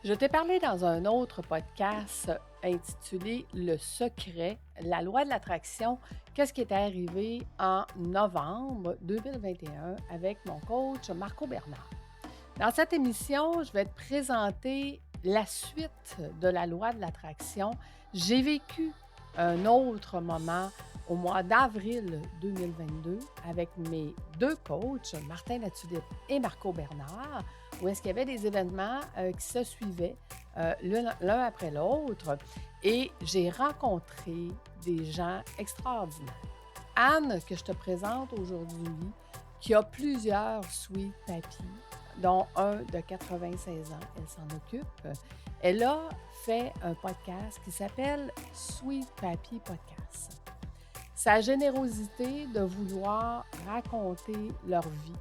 Je t'ai parlé dans un autre podcast intitulé Le secret, la loi de l'attraction. Qu'est-ce qui est arrivé en novembre 2021 avec mon coach Marco Bernard. Dans cette émission, je vais te présenter la suite de la loi de l'attraction. J'ai vécu un autre moment au mois d'avril 2022 avec mes deux coachs, Martin Latulippe et Marco Bernard, où est-ce qu'il y avait des événements qui se suivaient l'un après l'autre. Et j'ai rencontré des gens extraordinaires. Anne, que je te présente aujourd'hui, qui a plusieurs sweet papis, dont un de 96 ans, elle s'en occupe. Elle a fait un podcast qui s'appelle Sweet Papi Podcast. Sa générosité de vouloir raconter leur vie,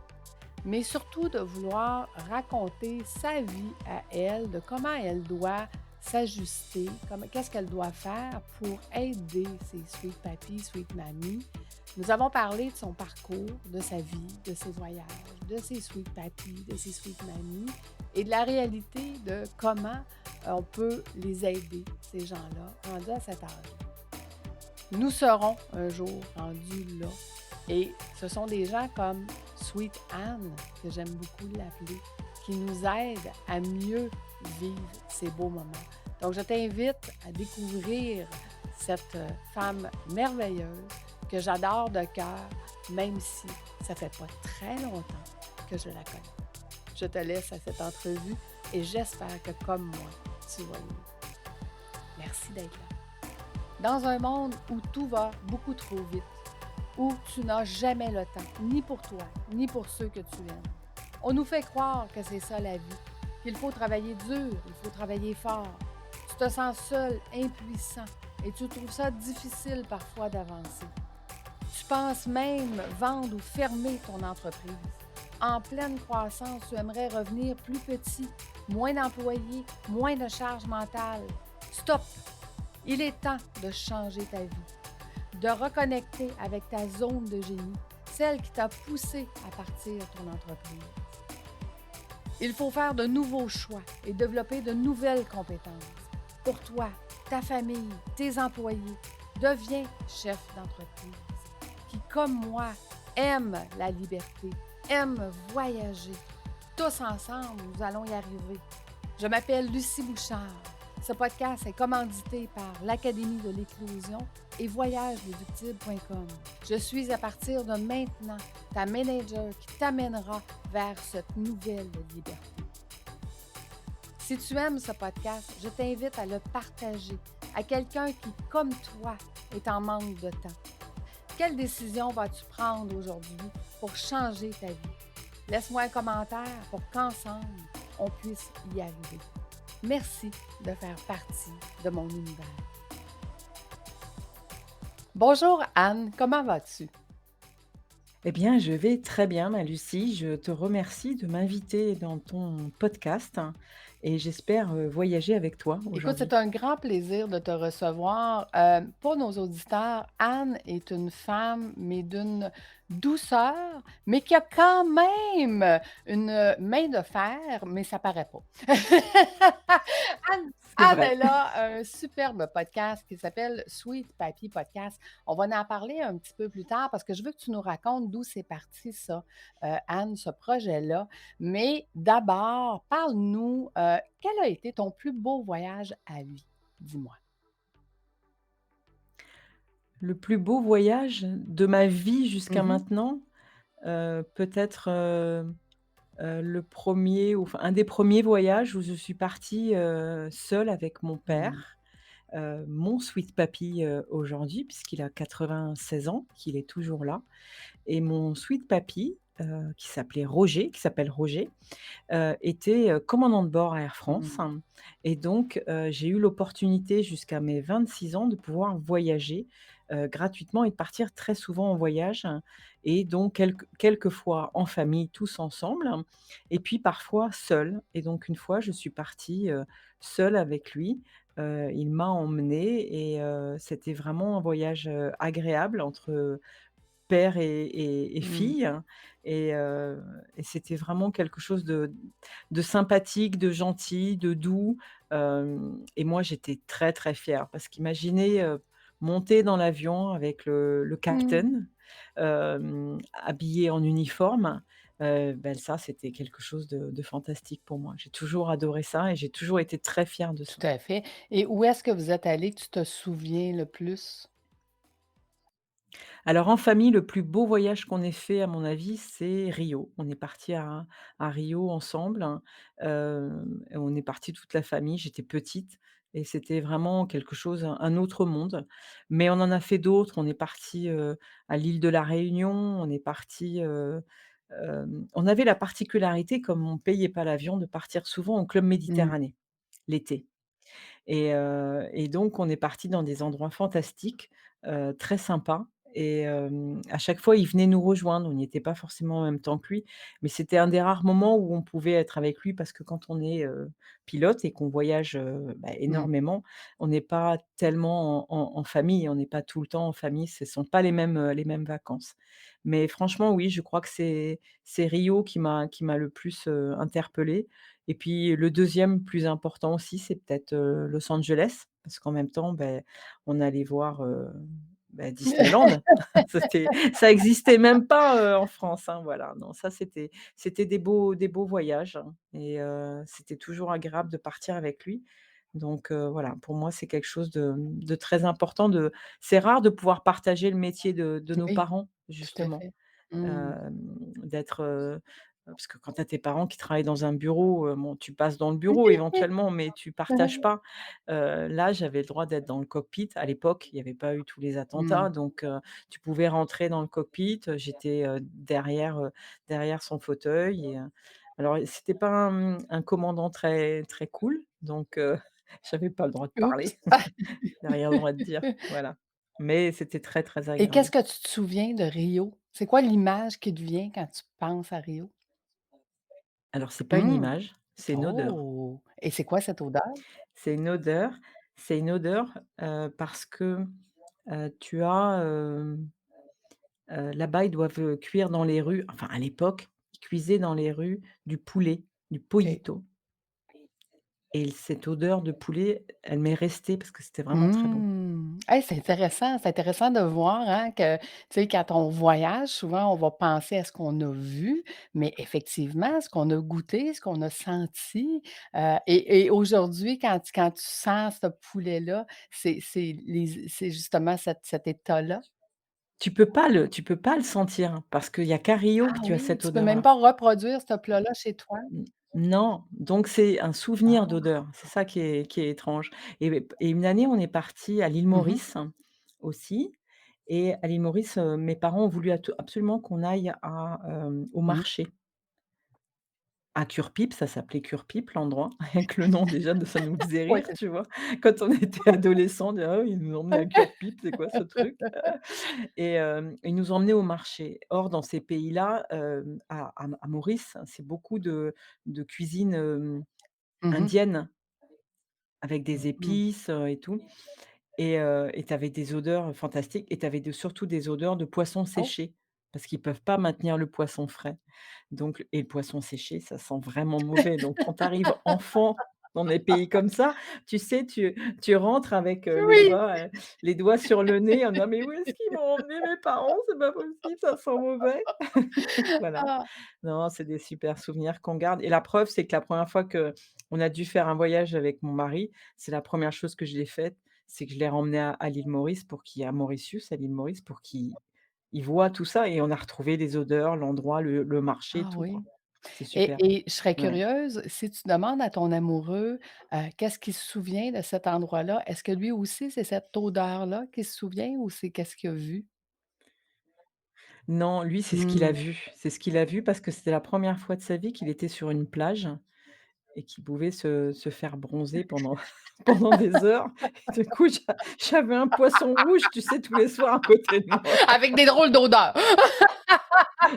mais surtout de vouloir raconter sa vie à elle, de comment elle doit s'ajuster, qu'est-ce qu'elle doit faire pour aider ses sweet papis, sweet mamies. Nous avons parlé de son parcours, de sa vie, de ses voyages, de ses sweet papis, de ses sweet mamies et de la réalité de comment on peut les aider, ces gens-là, rendus à cet âge. Nous serons un jour rendus là. Et ce sont des gens comme Sweet Anne, que j'aime beaucoup l'appeler, qui nous aident à mieux vivre ces beaux moments. Donc, je t'invite à découvrir cette femme merveilleuse que j'adore de cœur, même si ça ne fait pas très longtemps que je la connais. Je te laisse à cette entrevue et j'espère que, comme moi, tu vas l'aimer. Merci d'être là. Dans un monde où tout va beaucoup trop vite, où tu n'as jamais le temps, ni pour toi, ni pour ceux que tu aimes. On nous fait croire que c'est ça la vie, qu'il faut travailler dur, il faut travailler fort. Tu te sens seul, impuissant, et tu trouves ça difficile parfois d'avancer. Tu penses même vendre ou fermer ton entreprise. En pleine croissance, tu aimerais revenir plus petit, moins d'employés, moins de charge mentale. Stop! Il est temps de changer ta vie, de reconnecter avec ta zone de génie, celle qui t'a poussé à partir ton entreprise. Il faut faire de nouveaux choix et développer de nouvelles compétences. Pour toi, ta famille, tes employés, deviens chef d'entreprise qui, comme moi, aime la liberté, aime voyager. Tous ensemble, nous allons y arriver. Je m'appelle Lucie Bouchard. Ce podcast est commandité par l'Académie de l'éclosion et voyageréductible.com. Je suis à partir de maintenant ta manager qui t'amènera vers cette nouvelle liberté. Si tu aimes ce podcast, je t'invite à le partager à quelqu'un qui, comme toi, est en manque de temps. Quelle décision vas-tu prendre aujourd'hui pour changer ta vie? Laisse-moi un commentaire pour qu'ensemble, on puisse y arriver. Merci de faire partie de mon univers. Bonjour Anne, comment vas-tu? Eh bien, je vais très bien, ma Lucie. Je te remercie de m'inviter dans ton podcast et j'espère voyager avec toi Écoute, c'est aujourd'hui. un grand plaisir de te recevoir. Pour nos auditeurs, Anne est une femme, mais d'une douceur, mais qui a quand même une main de fer, mais ça paraît pas. Anne, C'est Anne, vrai. elle a un superbe podcast qui s'appelle Sweet Papi Podcast. On va en parler un petit peu plus tard parce que je veux que tu nous racontes d'où c'est parti ça, Anne, ce projet-là. Mais d'abord, parle-nous, quel a été ton plus beau voyage à vie? Dis-moi. Le plus beau voyage de ma vie jusqu'à Mmh. maintenant, peut-être le premier, ou enfin un des premiers voyages où je suis partie seule avec mon Mmh. père, mon sweet papy aujourd'hui, puisqu'il a 96 ans, qu'il est toujours là. Et mon sweet papy, qui s'appelle Roger, était, commandant de bord à Air France, Mmh. et donc j'ai eu l'opportunité jusqu'à mes 26 ans de pouvoir voyager, gratuitement et de partir très souvent en voyage, et donc quelquefois en famille, tous ensemble, et puis parfois seule. Et donc une fois, je suis partie, seule avec lui. Il m'a emmenée et c'était vraiment un voyage, agréable entre père et Mmh. fille et heu et c'était vraiment quelque chose de sympathique, de gentil, de doux, et moi j'étais très, très fière parce qu'imaginez, monter dans l'avion avec le Mmh. captain, habillé en uniforme, ça c'était quelque chose de fantastique pour moi. J'ai toujours adoré ça et j'ai toujours été très fière de ça. Tout à fait. Et où est-ce que vous êtes allés que tu te souviens le plus? Alors en famille, le plus beau voyage qu'on ait fait à mon avis, c'est Rio. On est partis à Rio ensemble, hein, et on est partis toute la famille. J'étais petite et c'était vraiment quelque chose, un autre monde. Mais on en a fait d'autres. On est partis, à l'île de la Réunion, on est partis, on avait la particularité, comme on payait pas l'avion, de partir souvent au club Mmh. Méditerranée, l'été. Et donc on est partis dans des endroits fantastiques, très sympas et à chaque fois, il venait nous rejoindre. On n'y était pas forcément en même temps que lui, mais c'était un des rares moments où on pouvait être avec lui parce que quand on est, pilote et qu'on voyage, Mmh. énormément, on n'est pas tellement en famille, on n'est pas tout le temps en famille, ce sont pas les mêmes vacances. Mais franchement, oui, je crois que c'est Rio qui m'a le plus, interpellée et puis le deuxième plus important aussi, c'est peut-être, Los Angeles, parce qu'en même temps, on allait voir, Disneyland. Ça existait même pas, en France, hein, voilà. Non, ça c'était des beaux voyages, hein et c'était toujours agréable de partir avec lui. Donc voilà, pour moi, c'est quelque chose de très important c'est rare de pouvoir partager le métier de nos Oui, parents, tout à justement. fait. Mmh. D'être, parce que quand tu as tes parents qui travaillent dans un bureau, bon, tu passes dans le bureau éventuellement, mais tu partages pas. Là, j'avais le droit d'être dans le cockpit. À l'époque, il y avait pas eu tous les Mmh. attentats, donc tu pouvais rentrer dans le cockpit, j'étais, derrière son fauteuil et alors c'était pas un commandant très très cool, donc j'avais pas le droit de Oups! parler, j'avais rien le droit de dire, voilà. Mais c'était très, très Et qu'est-ce agréable. que tu te souviens de Rio? C'est quoi l'image qui te vient quand tu penses à Rio? Alors c'est pas une Mmh. image, c'est une odeur. Oh! Et c'est quoi cette odeur? C'est une odeur c'est une odeur, parce que, tu as, là-bas, ils doivent, cuire dans les rues enfin à l'époque, ils cuisaient dans les rues du poulet, du OK. pollito et cette odeur de poulet, elle m'est restée parce que c'était vraiment très bon. Mmh. Hey, c'est intéressant de voir, hein, que, tu sais, quand on voyage, souvent, on va penser à ce qu'on a vu, mais effectivement, ce qu'on a goûté, ce qu'on a senti, et aujourd'hui, quand tu sens ce poulet-là, c'est justement cet état-là? Tu peux pas le sentir parce qu'il y a qu'à Rio que Ah tu as oui, cette tu peux même odeur-là. pas reproduire ce plat-là chez toi? Non, donc c'est un souvenir Ah! d'odeur. C'est ça qui est étrange et une année, on est partis à l'île Mmh. Maurice aussi et à l'île Maurice, mes parents ont voulu absolument qu'on aille au Mmh. marché. À Cure-Pipe, ça s'appelait Cure-Pipe l'endroit. Rien que le nom déjà ça nous faisait Ouais, rire, c'est tu vois? Quand on était adolescents, on dit: «Ah oui, ils nous ont emmenés à Cure-Pipe, c'est quoi ce truc?» Et ils nous ont emmenés au marché. Or dans ces pays-là, à Maurice, c'est beaucoup de cuisine, Mmh. indienne avec des Mmh. épices, et tout et tu avais des odeurs fantastiques et tu avais surtout des odeurs de poissons Oh! séchés parce qu'ils peuvent pas maintenir le poisson frais. Donc et le poisson séché, ça sent vraiment mauvais. Donc quand tu arrives enfant dans des pays comme ça, tu sais, tu rentres avec, Oui! les doigts sur le nez en disant: «Mais où est-ce qu'ils m'ont emmené mes parents? C'est pas possible, ça sent mauvais». Voilà. Ah! Non, c'est des super souvenirs qu'on garde et la preuve, c'est que la première fois qu'on a dû faire un voyage avec mon mari, c'est la première chose que je l'ai faite, c'est que je l'ai remmené à l'île Maurice à Mauritius, à l'île Maurice pour qu'il voit tout ça et on a retrouvé les odeurs, l'endroit, le marché, Ah tout quoi. oui. C'est Et super. et je serais Ouais. curieuse, si tu demandes à ton amoureux, qu'est-ce qu'il se souvient de cet endroit-là, est-ce que lui aussi, c'est cette odeur-là qu'il se souvient ou c'est qu'est-ce qu'il a vu? Non, lui, c'est ce qu'il a Mmh. vu. C'est ce qu'il a vu parce que c'était la première fois de sa vie qu'il était sur une plage et qu'il pouvait se faire bronzer pendant pendant des heures et du coup, j'avais un poisson rouge, tu sais, tous les soirs à côté de moi. Avec des drôles d'odeurs!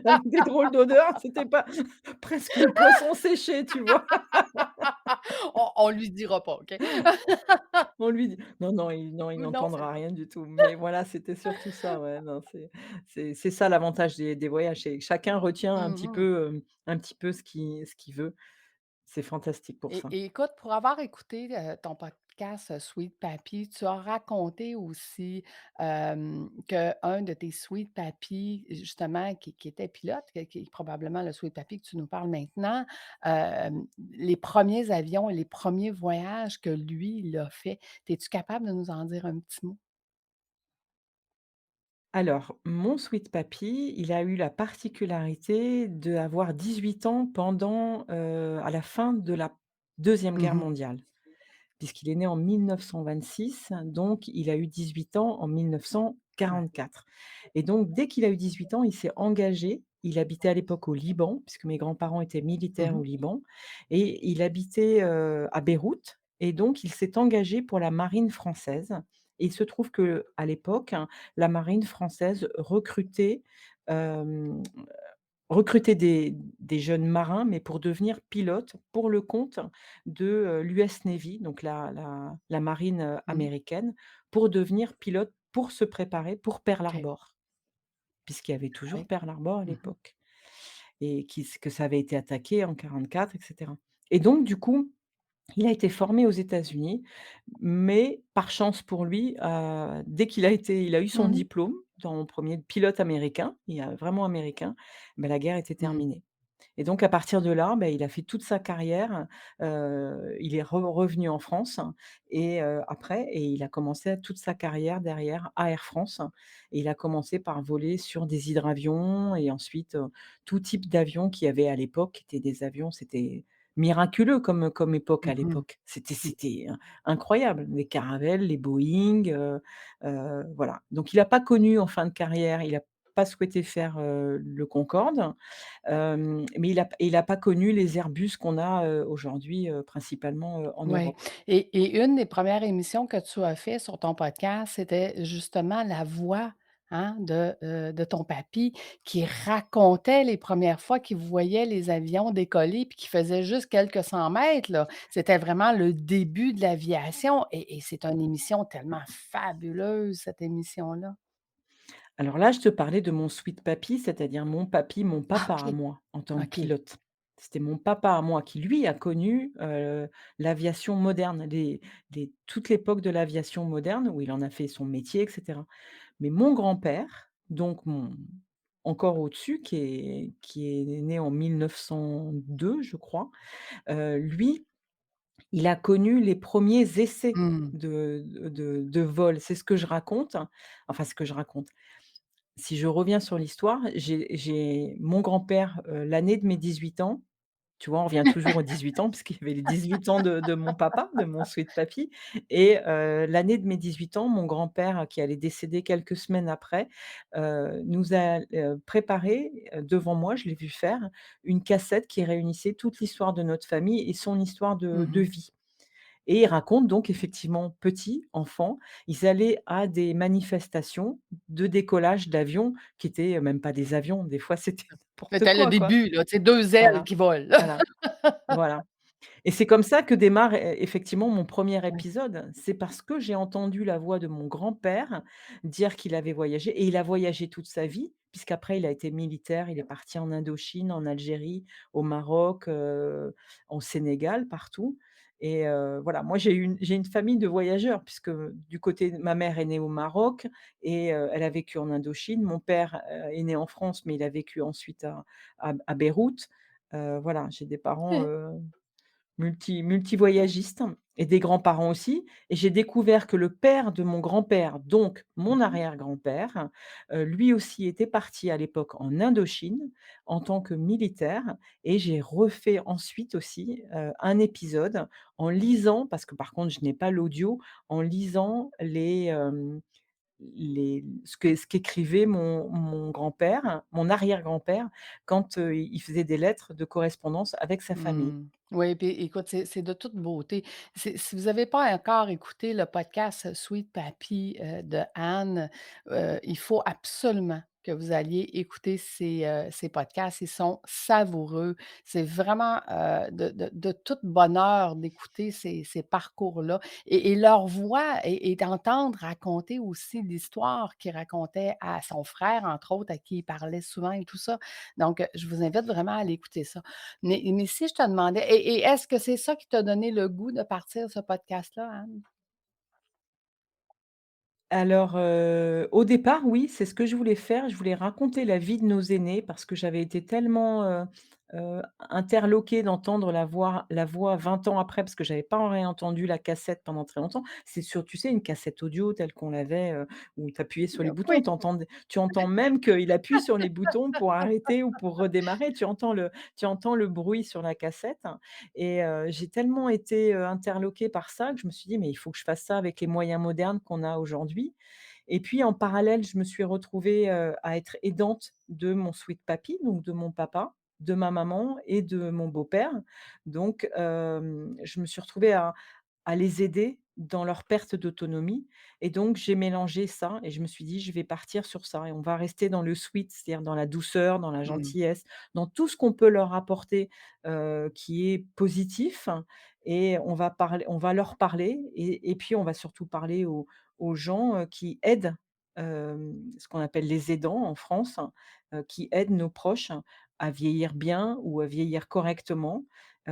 Avec des drôles d'odeurs, c'était pas presque le poisson séché, tu vois? On lui dira pas, OK? On lui dit non, non, il Non, c'est n'entendra rien du tout. Mais voilà, c'était surtout ça, ouais, non, c'est ça l'avantage des voyages, c'est que chacun retient mmh un petit peu ce qu'il veut. C'est fantastique pour ça. et écoute, pour avoir écouté, ton podcast, Sweet Papi, tu as raconté aussi, qu'un de tes Sweet Papi, justement, qui était pilote, qui est probablement le Sweet Papi que tu nous parles maintenant, les premiers avions et les premiers voyages que lui, il a fait. Es-tu capable de nous en dire un petit mot? Alors, mon sweet papy, il a eu la particularité d'avoir 18 ans pendant, à la fin de la deuxième guerre Mmh. mondiale. Puisqu'il est né en 1926, donc il a eu 18 ans en Ouais. 1944 et donc dès qu'il a eu 18 ans, il s'est engagé. Il habitait à l'époque au Liban, puisque mes grands-parents étaient militaires Mmh. au Liban et il habitait, à Beyrouth et donc il s'est engagé pour la marine française et il se trouve que à l'époque, hein, la marine française hem, recrutait des jeunes marins, mais pour devenir pilote pour le compte de, l'US Navy, donc la marine, Mmh. américaine, pour devenir pilote, pour se préparer pour Pearl OK. Harbor, puisqu'il y avait toujours Oui. Pearl Harbor à Mmh. l'époque et que ça avait été attaqué en 44 et cetera et donc du coup, il a été formé aux États-Unis, mais par chance pour lui, il a eu son Mmh. diplôme dans 1er pilote américain, il a vraiment américain, bah, la guerre était Mmh. terminée. Et donc à partir de là, il a fait toute sa carrière, il est revenu en France et après et il a commencé toute sa carrière derrière à Air France et il a commencé par voler sur des hydravions et ensuite, tout type d'avions qu'il y avait à l'époque, qui étaient des avions c'était miraculeux comme époque à Mmh mh. l'époque. C'était incroyable, les Caravelle, les Boeing, voilà. Donc il a pas connu en fin de carrière, il a pas souhaité faire, le Concorde. Mais il a pas connu les Airbus qu'on a, aujourd'hui, principalement, en Ouais Europe. et une des premières émissions que tu as fait sur ton podcast, c'était justement la voix, hein, de ton papy qui racontait les premières fois qu'il voyait les avions décoller puis qui faisait juste quelques 100 mètres là. C'était vraiment le début de l'aviation et c'est une émission tellement fabuleuse, cette émission-là. Alors là, je te parlais de mon sweet papy, c'est-à-dire mon Ah papa à OK, moi, en tant que OK. pilote. C'était mon papa à moi qui, lui, a connu, l'aviation moderne, toute l'époque de l'aviation moderne où il en a fait son métier et cetera. Mais mon grand-père, donc mon encore au-dessus, qui est né en 1902, je crois, lui, il a connu les premiers essais Mmh. de vol. C'est ce que je raconte, enfin ce que je raconte. Si je reviens sur l'histoire, j'ai mon grand-père, l'année de mes 18 ans, tu vois? On revient toujours aux 18 ans puisqu'il y avait les 18 ans de mon papa, de mon sweet papy et l'année de mes 18 ans, mon grand-père, qui allait décéder quelques semaines après, nous a, préparé, devant moi, je l'ai vu faire, une cassette qui réunissait toute l'histoire de notre famille et son histoire de Mmh. vie. Et il raconte donc effectivement, petits, enfants, ils allaient à des manifestations de décollage d'avions qui étaient, même pas des avions, des fois c'était n'importe C'était le quoi, quoi. début là, tu sais, 2 ailes Voilà, qui volent. voilà, voilà. Et c'est comme ça que démarre effectivement mon premier Ouais. épisode. C'est parce que j'ai entendu la voix de mon grand-père dire qu'il avait voyagé et il a voyagé toute sa vie, puisqu'après il a été militaire, il est parti en Indochine, en Algérie, au Maroc, au Sénégal, partout et voilà. Moi j'ai une famille de voyageurs puisque du côté de ma mère est née au Maroc et elle a vécu en Indochine. Mon père, est né en France, mais il a vécu ensuite à Beyrouth. Voilà, j'ai des parents, multivoyagistes et des grands-parents aussi et j'ai découvert que le père de mon grand-père, donc mon Mmh. arrière-grand-père, lui aussi était parti à l'époque en Indochine en tant que militaire et j'ai refait ensuite aussi, un épisode en lisant parce que par contre je n'ai pas l'audio, en lisant ce qu'écrivait mon grand-père, mon arrière-grand-père quand, il faisait des lettres de correspondance avec sa famille. Mmh. Oui, puis écoute, c'est de toute beauté. Si vous avez pas encore écouté le podcast Sweet Papi, de Anne, il faut absolument que vous alliez écouter ces podcasts. Ils sont savoureux. C'est vraiment, de tout bonheur d'écouter ces parcours-là et leur voix et d'entendre raconter aussi l'histoire qu'il racontait à son frère, entre autres, à qui il parlait souvent et tout ça. Donc, je vous invite vraiment à aller écouter ça. Mais si je te demandais et est-ce que c'est ça qui t'a donné le goût de partir ce podcast-là, Anne? Alors, au départ, oui, c'est ce que je voulais faire. Je voulais raconter la vie de nos aînés parce que j'avais été tellement, interloquée d'entendre la voix 20 ans après, parce que j'avais pas réentendu la cassette pendant très longtemps. C'est sur, tu sais, une cassette audio telle qu'on l'avait, où tu appuyais sur les boutons. Oui. Tu entends même qu'il appuie sur les boutons pour arrêter ou pour redémarrer. Tu entends le bruit sur la cassette et j'ai tellement été, interloquée par ça que je me suis dit: «Mais il faut que je fasse ça avec les moyens modernes qu'on a aujourd'hui». Et puis en parallèle, je me suis retrouvée, à être aidante de mon sweet papy, donc de mon papa, de ma maman et de mon beau-père. Donc je me suis retrouvée à les aider dans leur perte d'autonomie et donc j'ai mélangé ça et je me suis dit: «Je vais partir sur ça et on va rester dans le sweet», c'est-à-dire dans la douceur, dans la Mmh. gentillesse, dans tout ce qu'on peut leur apporter, qui est positif et on va leur parler et puis on va surtout parler aux gens, qui aident, ce qu'on appelle les aidants en France, qui aident nos proches à vieillir bien ou à vieillir correctement,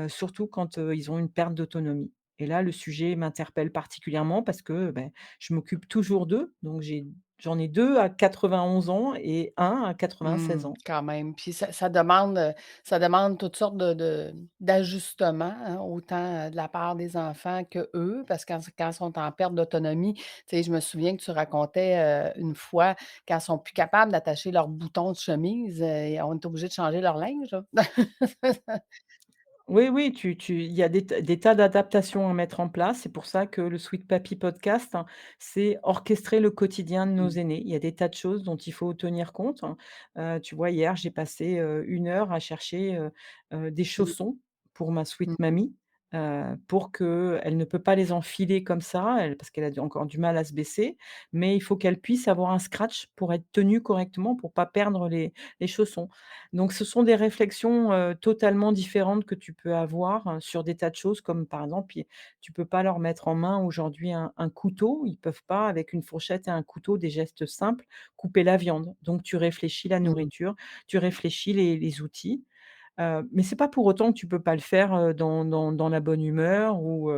surtout quand, ils ont une perte d'autonomie. Et là, le sujet m'interpelle particulièrement parce que, je m'occupe toujours d'eux, donc j'en ai 2 à 91 ans et un à 96 ans. Quand même. Puis ça demande toutes sortes de d'ajustements, hein, autant, de la part des enfants que eux, parce que quand ils sont en perte d'autonomie, tu sais, je me souviens que tu racontais, une fois, quand ils sont plus capables d'attacher leurs boutons de chemise, et on est obligé de changer leur linge, là. Oui, oui, il y a des tas d'adaptations à mettre en place. C'est pour ça que le Sweet Papi Podcast, hein, c'est orchestrer le quotidien de nos Mmh. aînés. Il y a des tas de choses dont il faut tenir compte, hein. Tu vois, hier, j'ai passé, 1 heure à chercher, des Mmh. chaussons pour ma sweet Mmh. mamie, pour qu'elle ne peut pas les enfiler comme ça, parce qu'elle a encore du mal à se baisser, mais il faut qu'elle puisse avoir un scratch pour être tenue correctement, pour pas perdre les chaussons. Donc ce sont des réflexions, totalement différentes que tu peux avoir, sur des tas de choses comme par exemple, tu peux pas leur mettre en main aujourd'hui un couteau. Ils peuvent pas avec une fourchette et un couteau, des gestes simples, couper la viande. Donc tu réfléchis la Mmh. nourriture, tu réfléchis les outils. Mais c'est pas pour autant que tu peux pas le faire, dans la bonne humeur ou,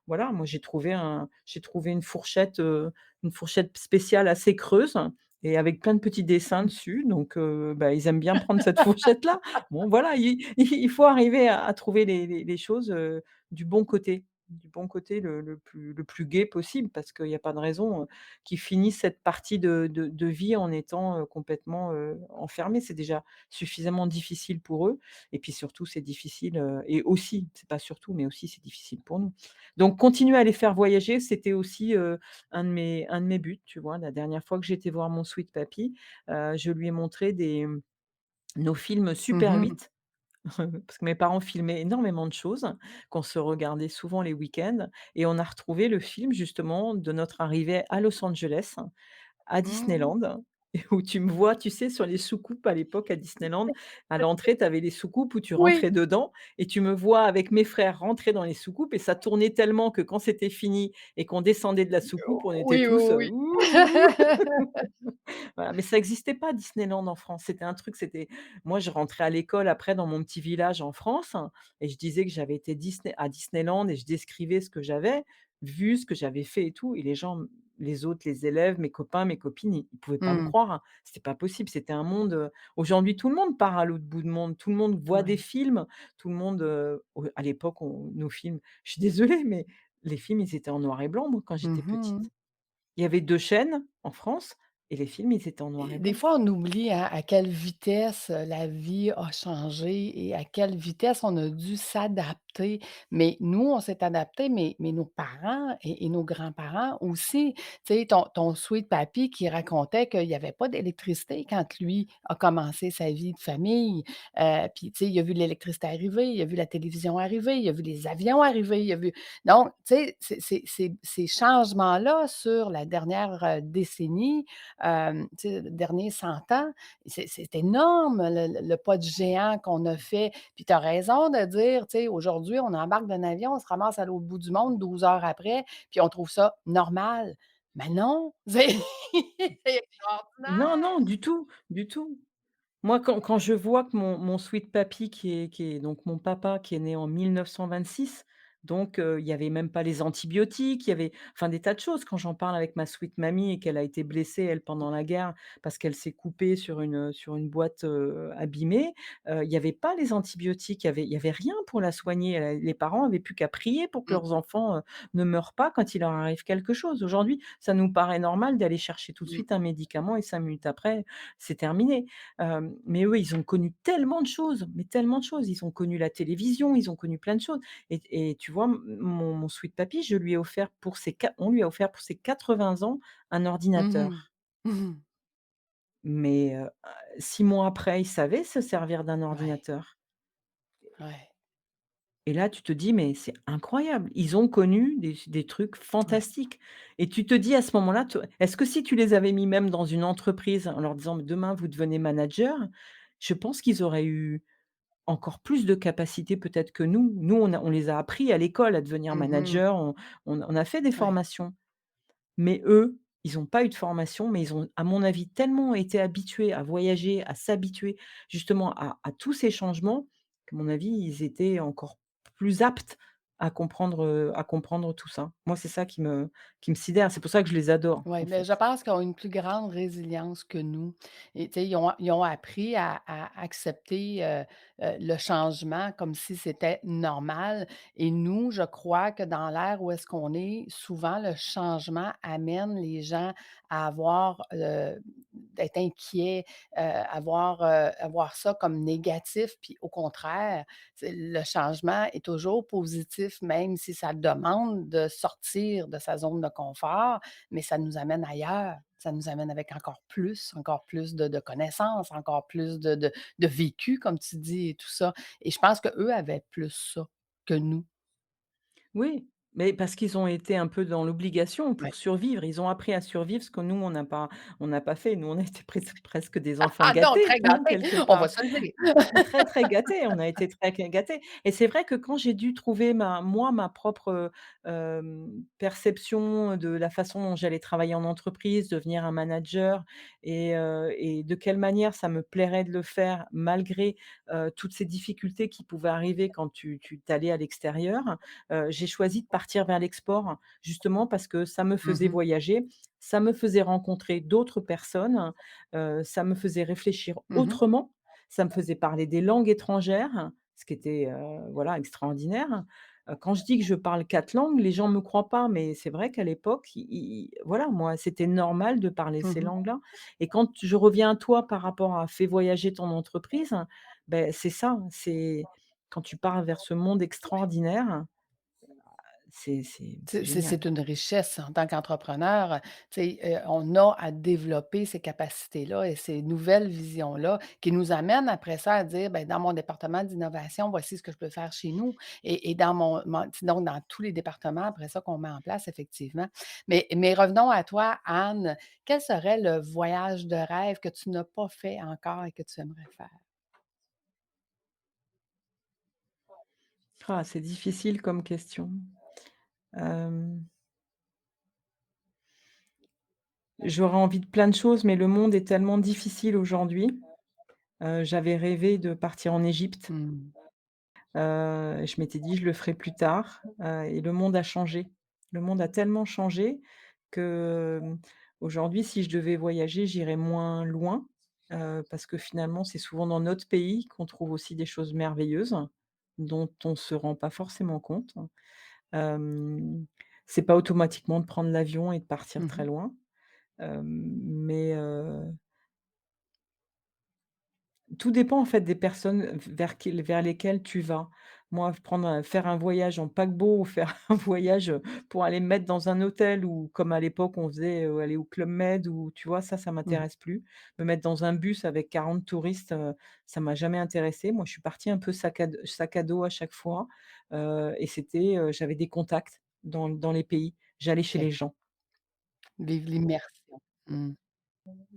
voilà. Moi, j'ai trouvé une fourchette spéciale assez creuse et avec plein de petits dessins dessus, donc ils aiment bien prendre cette fourchette-là. Bon, voilà, il faut arriver à trouver les choses, du bon côté le plus gai possible parce qu'il y a pas de raison, qu'ils finissent cette partie de vie en étant, complètement, enfermés. C'est déjà suffisamment difficile pour eux et puis surtout, c'est difficile, et aussi, c'est pas surtout, mais aussi c'est difficile pour nous. Donc continuer à les faire voyager, c'était aussi, un de mes buts, tu vois? La dernière fois que j'ai été voir mon sweet papy, je lui ai montré nos films Super Mmh. 8 parce que mes parents filmaient énormément de choses, qu'on se regardait souvent les week-ends et on a retrouvé le film justement de notre arrivée à Los Angeles, à Mmh. Disneyland et où tu me vois, tu sais, sur les soucoupes à l'époque à Disneyland, à l'entrée, tu avais les soucoupes où tu Oui. rentrais dedans et tu me vois avec mes frères rentrer dans les soucoupes et ça tournait tellement que quand c'était fini et qu'on descendait de la soucoupe, on était Oui, tous, oui, «Ouh!» oui. Voilà, mais ça existait pas Disneyland en France. C'était un truc, moi je rentrais à l'école après dans mon petit village en France et je disais que j'avais été à Disneyland et je décrivais ce que j'avais vu, ce que j'avais fait et tout et les autres, les élèves, mes copains, mes copines, ils pouvaient pas me Mmh. croire, hein. C'était pas possible, c'était un monde, aujourd'hui tout le monde part à l'autre bout du monde, tout le monde voit des Ouais. films, tout le monde, à l'époque nos films, je suis désolée, mais les films, ils étaient en noir et blanc, moi, quand j'étais Mmh. petite. Il y avait 2 chaînes en France et les films, ils étaient en noir Et et des blanc. fois, on oublie, hein, à quelle vitesse, la vie a changé et à quelle vitesse on a dû s'adapter. Mais nous, on s'est adaptés, mais nos parents et nos grands-parents aussi. Tu sais, ton sweet papy qui racontait qu'il y avait pas d'électricité quand lui a commencé sa vie de famille. Puis, tu sais, il a vu l'électricité arriver, il a vu la télévision arriver, il a vu les avions arriver, il a vu donc, tu sais, ces changements-là sur la dernière, décennie, tu sais, derniers 100 ans. C'est énorme le pas de géant qu'on a fait. Puis tu as raison de dire, tu sais, aujourd'hui, on embarque d'un avion, on se ramasse à l'autre bout du monde 12 heures après, puis on trouve ça normal. Mais non, c'est Non, extraordinaire! non, du tout, du tout. Moi, quand je vois que mon sweet papy qui est donc mon papa qui est né en 1926, donc il y avait même pas les antibiotiques, il y avait enfin des tas de choses. Quand j'en parle avec ma sweet mamie et qu'elle a été blessée, elle, pendant la guerre, parce qu'elle s'est coupée sur une boîte, abîmée, il y avait pas les antibiotiques, il y avait rien pour la soigner. Les parents avaient plus qu'à prier pour que Mmh, leurs enfants, ne meurent pas quand il leur arrive quelque chose. Aujourd'hui, ça nous paraît normal d'aller chercher tout de mmh, suite un médicament et 5 minutes après, c'est terminé. Mais eux, ils ont connu tellement de choses, mais tellement de choses. Ils ont connu la télévision, ils ont connu plein de choses et tu vois, mon sweet papy, je lui ai offert pour ses qua on lui a offert pour ses 80 ans un mmh ordinateur. mh. Mais 6 mois après, il savait se servir d'un Ouais, ordinateur ouais, et là, tu te dis: «Mais c'est incroyable!» Ils ont connu des trucs ouais. fantastiques et tu te dis à ce moment-là, te est-ce que si tu les avais mis même dans une entreprise en leur disant: «Mais demain, vous devenez manager», je pense qu'ils auraient eu encore plus de capacités peut-être que nous. Nous, on les a appris à l'école à devenir Mmh. manager, on a fait des Ouais, formations. Mais eux, ils ont pas eu de formation, mais ils ont, à mon avis, tellement été habitués à voyager, à s'habituer justement à tous ces changements, qu'à mon avis, ils étaient encore plus aptes à comprendre tout ça. Moi, c'est ça qui me sidère. C'est pour ça que je les adore, ouais, en mais je fait. pense qu'ils ont une plus grande résilience que nous et tu sais, ils ont appris à accepter, le changement comme si c'était normal et nous, je crois que dans l'ère où est-ce qu'on est, souvent le changement amène les gens à avoir, d'être inquiets, avoir ça comme négatif, puis au contraire, c'est le changement est toujours positif, même si ça demande de sortir de sa zone de confort, mais ça nous amène ailleurs. Ça nous amène avec encore plus de connaissances, encore plus de vécu, comme tu dis et tout ça et je pense qu'eux avaient plus ça que nous. Oui, mais parce qu'ils ont été un peu dans l'obligation Ouais. pour survivre. Ils ont appris à survivre, ce que nous, on n'a pas fait. Nous, on a été presque des enfants Ah non, gâtés, très hein, gâtés, quelque on va part. se le dire. Très, très gâtés, on a été très gâtés et c'est vrai que quand j'ai dû trouver ma propre, perception de la façon dont j'allais travailler en entreprise, devenir un manager et de quelle manière ça me plairait de le faire malgré, toutes ces difficultés qui pouvaient arriver quand tu tu à l'extérieur, j'ai choisi de partir vers l'export, justement parce que ça me Mmh faisait mh. voyager, ça me faisait rencontrer d'autres personnes, ça me faisait réfléchir Mmh. autrement, ça me faisait parler des langues étrangères, ce qui était, voilà, extraordinaire. Quand je dis que je parle 4 langues, les gens me croient pas, mais c'est vrai qu'à l'époque, i voilà, moi, c'était normal de parler ces Mmh. langues-là et quand je reviens à toi par rapport à «fais voyager ton entreprise», beh, c'est ça, c'est quand tu pars vers ce monde extraordinaire, c'est génial. C'est une richesse en tant qu'entrepreneur, tu sais, on a à développer ces capacités-là et ces nouvelles visions-là qui nous amènent après ça à dire, ben dans mon département d'innovation, voici ce que je peux faire chez nous et dans donc dans tous les départements après ça qu'on met en place effectivement. Mais revenons à toi, Anne. Quel serait le voyage de rêve que tu n'as pas fait encore et que tu aimerais faire? Ah, c'est difficile comme question. Hem, J'aurais envie de plein de choses, mais le monde est tellement difficile aujourd'hui. J'avais rêvé de partir en Égypte, Mmh. je m'étais dit: «Je le ferai plus tard», et le monde a changé. Le monde a tellement changé que, aujourd'hui, si je devais voyager, j'irais moins loin, parce que finalement, c'est souvent dans notre pays qu'on trouve aussi des choses merveilleuses, dont on ne se rend pas forcément compte. Hem, c'est pas automatiquement de prendre l'avion et de partir très Mmh. loin, mais tout dépend en fait des personnes vers lesquelles tu vas. Moi, faire un voyage en paquebot ou faire un voyage, pour aller me mettre dans un hôtel ou comme à l'époque on faisait, aller au Club Med ou tu vois? Ça Mmh. m'intéresse plus. Me mettre dans un bus avec 40 touristes, ça m'a jamais intéressé. Moi, je suis partie un peu sac à dos à chaque fois, et c'était, j'avais des contacts dans les pays. J'allais chez OK. les gens. Vivre l'immersion. Mmh.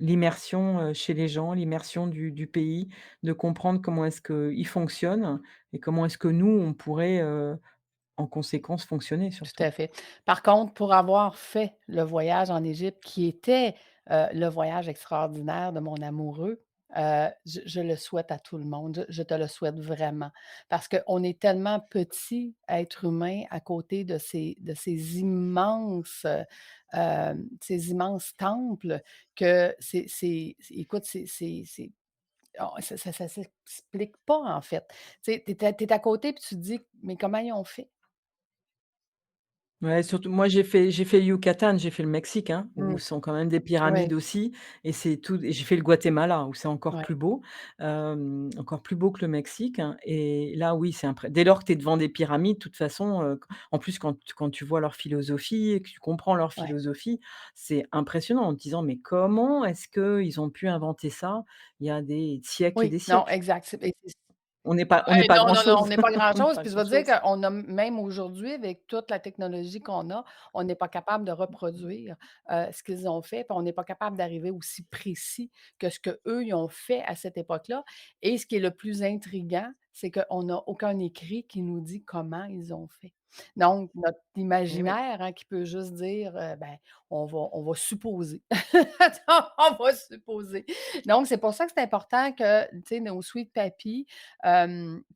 l'immersion, chez les gens, l'immersion du pays, de comprendre comment est-ce qu'ils fonctionnent et comment est-ce que nous, on pourrait, en conséquence, fonctionner Tout surtout. à fait. Par contre, pour avoir fait le voyage en Égypte qui était, le voyage extraordinaire de mon amoureux, je le souhaite à tout le monde. Je te le souhaite vraiment parce qu'on est tellement petit, être humain, à côté de ces immenses, ces immenses temples que écoute, c'est oh, ça s'explique pas, en fait. Tu sais, tu es à côté puis tu te dis: «Mais comment ils ont fait?» Ouais, surtout moi j'ai fait le Yucatan, j'ai fait le Mexique, hein, où Mmh. sont quand même des Ouais, pyramides aussi et c'est tout et j'ai fait le Guatemala où c'est encore ouais. plus beau, encore plus beau que le Mexique, hein et là oui, c'est impré dès lors que tu es devant des pyramides, de toute façon, en plus quand tu vois leur philosophie et que tu comprends leur Ouais. philosophie, c'est impressionnant en te disant: «Mais comment est-ce qu'ils ont pu inventer ça il y a des siècles et Oui, des non, siècles?» exact, c'est et c'est On n'est pas non, non, non, on grand-chose, n'est pas on n'est grand-chose, pas puis je veux dire grand-chose. qu'on a même aujourd'hui, avec toute la technologie qu'on a, on n'est pas capable de reproduire, ce qu'ils ont fait, puis on n'est pas capable d'arriver aussi précis que ce qu'eux, ils ont fait à cette époque-là et ce qui est le plus intriguant, c'est qu'on n'a aucun écrit qui nous dit comment ils ont fait. Donc notre Eh oui. imaginaire, hein, qui peut juste dire, ben, on va supposer. On va supposer. Donc c'est pour ça que c'est important que, tu sais, nos sweet papy, tu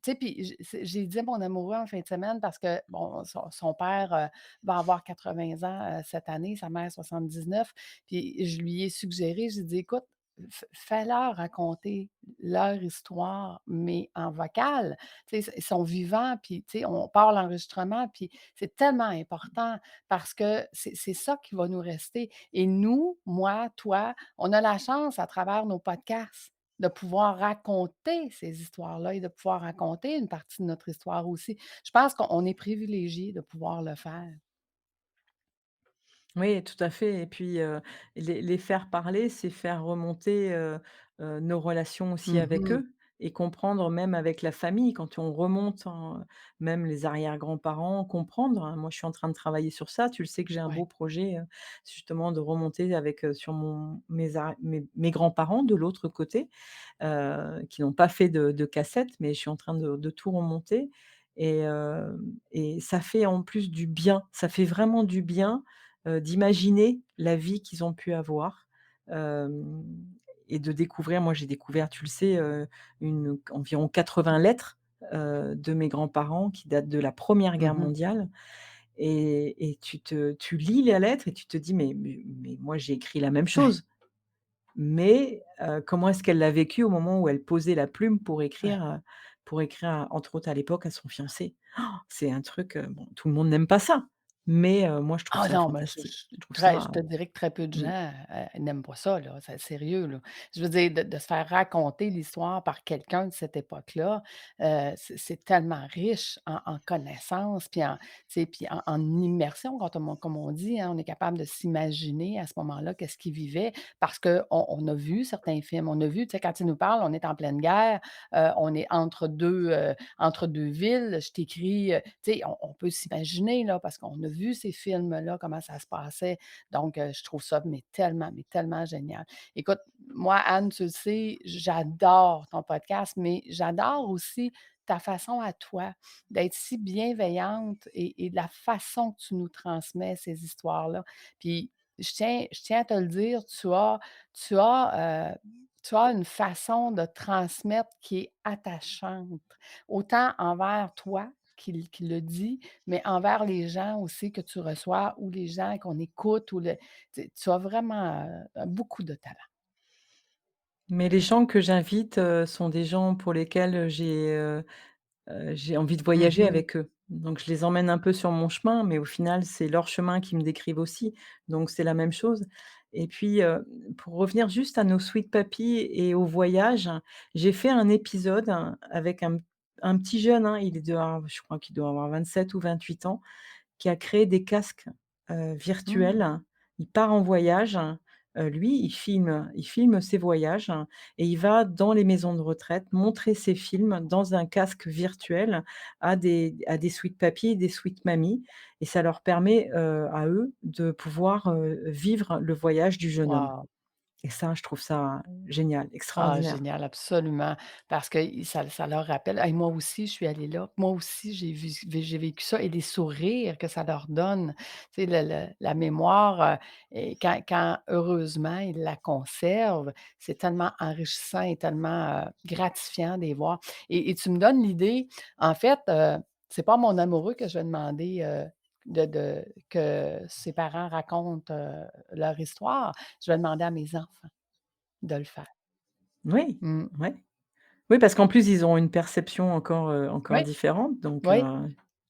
sais, puis j'ai dit à mon amoureux en fin de semaine parce que, bon, son père, va avoir 80 ans, cette année, sa mère 79, puis je lui ai suggéré, j'ai dit: «Écoute, fais-leur raconter leur histoire, mais en vocal». Tu sais, ils sont vivants, puis tu sais, on part l'enregistrement, puis c'est tellement important parce que c'est ça qui va nous rester et nous, moi, toi, on a la chance à travers nos podcasts de pouvoir raconter ces histoires-là et de pouvoir raconter une partie de notre histoire aussi. Je pense qu'on est privilégiés de pouvoir le faire. Oui, tout à fait et puis, les faire parler, c'est faire remonter, nos relations aussi avec Mmh. eux et comprendre même avec la famille quand on remonte en même les arrière-grands-parents, comprendre, hein. Moi, je suis en train de travailler sur ça. Tu le sais que j'ai un Ouais. beau projet, justement de remonter avec, sur mes grands-parents de l'autre côté, qui n'ont pas fait de cassettes, mais je suis en train de tout remonter et ça fait en plus du bien. Ça fait vraiment du bien, d'imaginer la vie qu'ils ont pu avoir, hem et de découvrir moi j'ai découvert, tu le sais, environ 80 lettres, de mes grands-parents qui datent de la Première Guerre Mmh. mondiale et tu lis la lettre et tu te dis: «Mais moi j'ai écrit la même Ouais, chose». Mais, comment est-ce qu'elle l'a vécu au moment où elle posait la plume ouais. pour écrire, entre autres à l'époque, à son fiancé? C'est un truc, bon, tout le monde n'aime pas ça, mais, moi je trouve Ah ça non, mais fantastique. Je trouve je ça, te dirais que très peu de mmh. gens, n'aiment pas ça, là, c'est sérieux, là. Je veux dire de se faire raconter l'histoire par quelqu'un de cette époque-là, c'est tellement riche en connaissances, puis en tu sais, puis en immersion quand comme on dit, hein, on est capable de s'imaginer à ce moment-là qu'est-ce qu'ils vivaient parce qu'on a vu certains films, on a vu, tu sais, quand ils nous parlent, on est en pleine guerre, on est entre 2 villes, je t'écris, tu sais, on peut s'imaginer là, parce qu'on a vu ces films-là, comment ça se passait. Donc, je trouve ça mais tellement génial. Écoute, moi, Anne, tu le sais, j'adore ton podcast, mais j'adore aussi ta façon à toi d'être si bienveillante et de la façon que tu nous transmets ces histoires-là. Puis je tiens à te le dire, tu as une façon de transmettre qui est attachante, autant envers toi qui le dit, mais envers les gens aussi que tu reçois ou les gens qu'on écoute ou tu as vraiment, beaucoup de talent. Mais les gens que j'invite, sont des gens pour lesquels, j'ai envie de voyager Mmh. avec eux. Donc je les emmène un peu sur mon chemin, mais au final, c'est leur chemin qui me décrivent aussi. Donc c'est la même chose et puis, pour revenir juste à nos sweet papy et au voyage, j'ai fait un épisode avec un petit jeune, hein, je crois qu'il doit avoir 27 ou 28 ans, qui a créé des casques, Mmh. virtuels. Il part en voyage, lui, il filme ses voyages et il va dans les maisons de retraite montrer ses films dans un casque virtuel à des sweet papy et des sweet mamie et ça leur permet, à eux de pouvoir, vivre le voyage du jeune homme. Wow! et ça, je trouve ça génial, Ah extraordinaire. génial, absolument, parce que ça leur rappelle: «Hey, moi aussi je suis allée là, moi aussi j'ai vécu ça» et les sourires que ça leur donne. Tu sais, la mémoire, et quand heureusement ils la conservent, c'est tellement enrichissant et tellement, gratifiant de les voir et tu me donnes l'idée, en fait, c'est pas à mon amoureux que je vais demander, de que ses parents racontent, leur histoire. Je vais demander à mes enfants de le faire. Oui, Mmh. ouais. Oui, parce qu'en plus, ils ont une perception encore Oui. différente, donc Oui,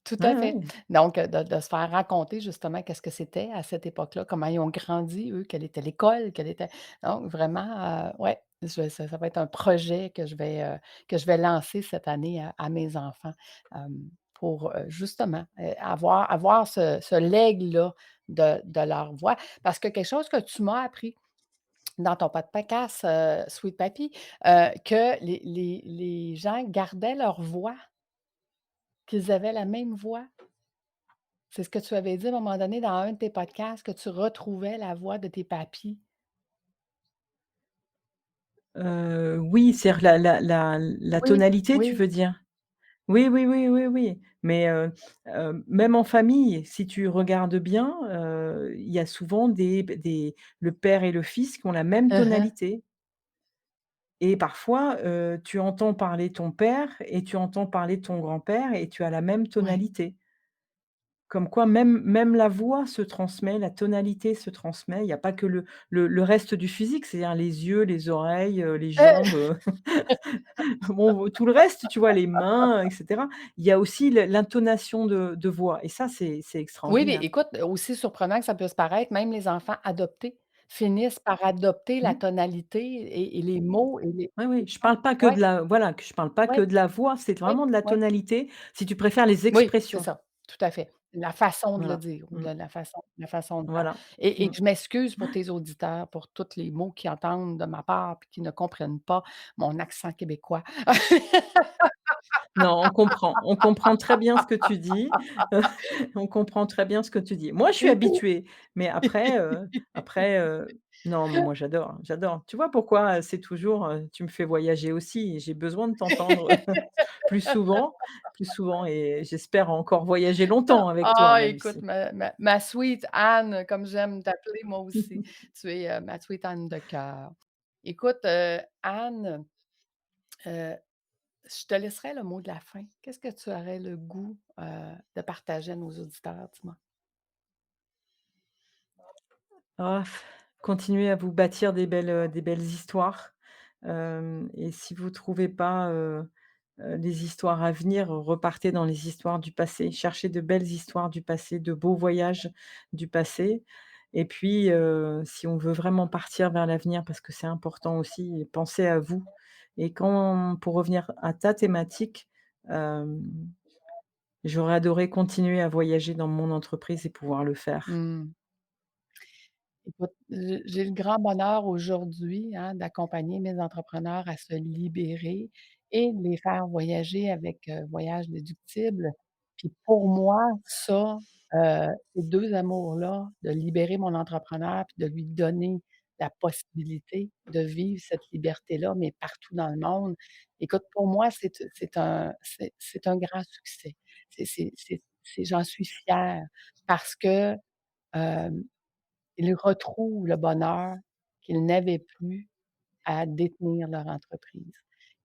tout ouais, à fait. ouais. Donc, de se faire raconter justement qu'est-ce que c'était à cette époque-là, comment ils ont grandi, eux, quelle était l'école, quelle était donc vraiment, ouais, ça va être un projet que je vais lancer cette année à mes enfants, pour, justement, avoir ce legs-là de leur voix. Parce que quelque chose que tu m'as appris dans ton podcast, Sweet Papi, que les gens gardaient leur voix, qu'ils avaient la même voix. C'est ce que tu avais dit à un moment donné dans un de tes podcasts, que tu retrouvais la voix de tes papis. Oui, c'est-à-dire la Oui, tonalité, tu oui. veux dire? Oui, oui, oui, oui, oui, mais même en famille, si tu regardes bien, il y a souvent des le père et le fils qui ont la même Hein, hein. tonalité et parfois, tu entends parler ton père et tu entends parler ton grand-père et tu as la même Ouais. tonalité. Comme quoi même la voix se transmet, la tonalité se transmet. Il y a pas que le reste du physique, c'est-à-dire les yeux, les oreilles, les jambes, bon, tout le reste, tu vois? Les mains et cetera. Il y a aussi l'intonation de voix et ça, c'est Oui, mais extraordinaire. écoute, aussi surprenant que ça peut se paraître, même les enfants adoptés finissent par adopter la Mmh. tonalité et les mots et Oui, oui, les je sons. parle pas que Ouais, de la voilà, que je parle pas que ouais, de la voix, c'est oui, vraiment de la oui. tonalité, si tu préfères les Oui, c'est expressions. ça, tout à fait. La façon de le Voilà. dire ou Mmh. la façon de faire Voilà. et Mmh. je m'excuse pour tes auditeurs, pour tous les mots qu'ils entendent de ma part puis qui ne comprennent pas mon accent québécois. Non, on comprend très bien ce que tu dis, on comprend très bien ce que tu dis. Moi, je suis habituée, mais non, mais moi j'adore, j'adore. Tu vois pourquoi, c'est toujours, tu me fais voyager aussi et j'ai besoin de t'entendre plus souvent plus souvent et j'espère encore voyager longtemps avec toi, Ah, ma écoute, Lucie. ma sweet Anne, comme j'aime t'appeler moi aussi. Tu es, ma sweet Anne de cœur. Écoute, Anne, heu, je te laisserai le mot de la fin. Qu'est-ce que tu aurais le goût, de partager à nos auditeurs, dis-moi? Ah, continuez à vous bâtir des belles histoires, et si vous trouvez pas, les histoires à venir, repartez dans les histoires du passé. Cherchez de belles histoires du passé, de beaux voyages du passé et puis, si on veut vraiment partir vers l'avenir, parce que c'est important aussi, pensez à vous et quand pour revenir à ta thématique, hem, j'aurais adoré continuer à voyager dans mon entreprise et pouvoir le faire. Mmh. Écoute, j'ai le grand bonheur aujourd'hui, hein, d'accompagner mes entrepreneurs à se libérer et de les faire voyager avec, Voyage déductible. Puis pour moi, ça, ces 2 amours-là, de libérer mon entrepreneur puis de lui donner la possibilité de vivre cette liberté-là, mais partout dans le monde. Écoute, pour moi, c'est un grand succès. J'en suis fière parce que, hem ils retrouvent le bonheur qu'ils n'avaient plus à détenir leur entreprise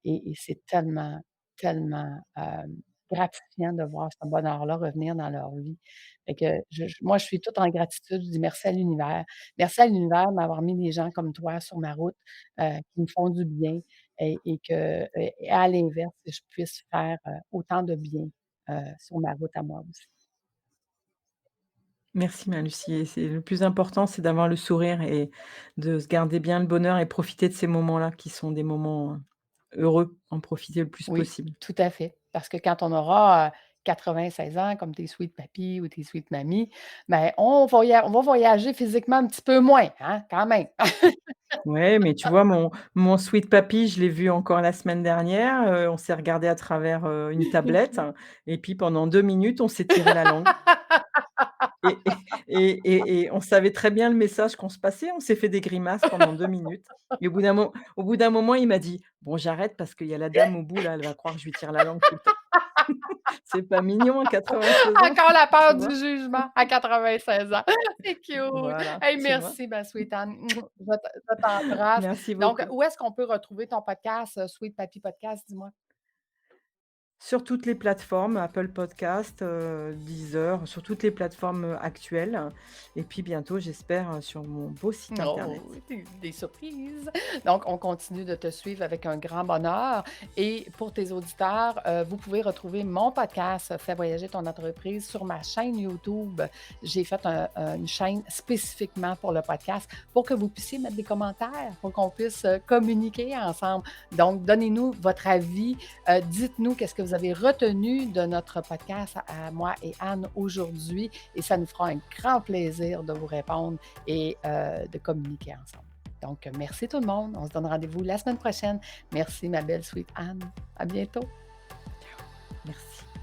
et c'est tellement, tellement, gratifiant de voir ce bonheur-là revenir dans leur vie. Fait que moi, je suis toute en gratitude. Je dis merci à l'univers. Merci à l'univers de m'avoir mis des gens comme toi sur ma route, qui me font du bien et que et à l'inverse, que je puisse faire, autant de bien, sur ma route à moi aussi. Merci ma Lucie et c'est le plus important, c'est d'avoir le sourire et de se garder bien le bonheur et profiter de ces moments-là qui sont des moments, heureux, en profiter le plus Oui, possible. tout à fait. Parce que quand on aura, 96 ans comme tes sweet papy ou tes sweet mamie, ben, on va voyager physiquement un petit peu moins, hein, quand même. Ouais, mais tu vois mon sweet papy, je l'ai vu encore la semaine dernière, on s'est regardé à travers, une tablette hein, et puis pendant 2 minutes, on s'est tiré la langue et on savait très bien le message qu'on se passait. On s'est fait des grimaces pendant 2 minutes et au bout d'un moment, il m'a dit: «Bon, j'arrête parce qu'il y a la dame au bout là, elle va croire que je lui tire la langue tout le temps». C'est pas mignon à 16 ans, Encore la tu peur du vois? jugement à 96 ans. C'est cute. Voilà, Hey, tu vois? merci, ma sweet Anne. Je t'embrasse. Merci Donc, beaucoup. où est-ce qu'on peut retrouver ton podcast, Sweet Papi Podcast, dis-moi? Sur toutes les plateformes, Apple Podcast, Deezer, sur toutes les plateformes, actuelles et puis bientôt, j'espère, sur mon beau site Oh, internet. des surprises. Donc, on continue de te suivre avec un grand bonheur. Et pour tes auditeurs, vous pouvez retrouver mon podcast Fais voyager ton entreprise sur ma chaîne YouTube. J'ai fait une chaîne spécifiquement pour le podcast pour que vous puissiez mettre des commentaires, pour qu'on puisse communiquer ensemble. Donc, donnez-nous votre avis. Dites-nous qu'est-ce que vous avez retenu de notre podcast à moi et Anne aujourd'hui. Et ça nous fera un grand plaisir de vous répondre et de communiquer ensemble. Donc, merci tout le monde. On se donne rendez-vous la semaine prochaine. Merci, ma belle sweet Anne. À bientôt. Merci.